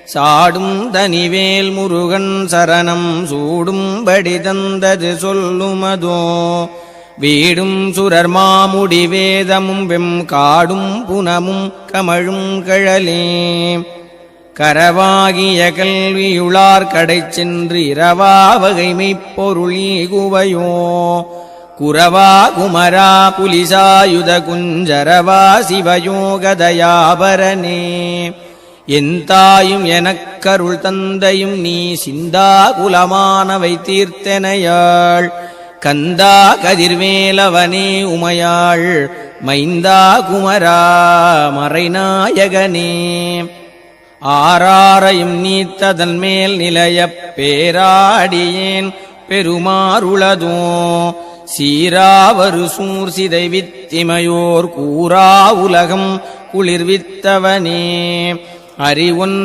சாடும் தனிவேல் முருகன் சரணம் சூடும்படி தந்தது சொல்லுமதோ வீடும் சுரர் மாமுடி வேதமும் வெம் காடும் புனமும் கமழும் கழலே கரவாகிய கல்வியுளார் கடை சென்று இரவா வகைமைப் பொருள் ஈகுவையோ குரவா குமரா புலிசாயுத குஞ்சரவா சிவயோகதயாபரனே என் தாயும் எனக்கருள் தந்தையும் நீ சிந்தா குலமானவை தீர்த்தனையாள் கந்தா கதிர்வேலவனே உமையாள் மைந்தா குமரா மறைநாயகனே ஆராரையும் நீத்ததன் மேல் நிலையப் பேராடியேன் பெருமாறுளதோ சீராவரு சூர்சிதை வித்திமையோர் கூறா உலகம் குளிர்வித்தவனே அறிவொன்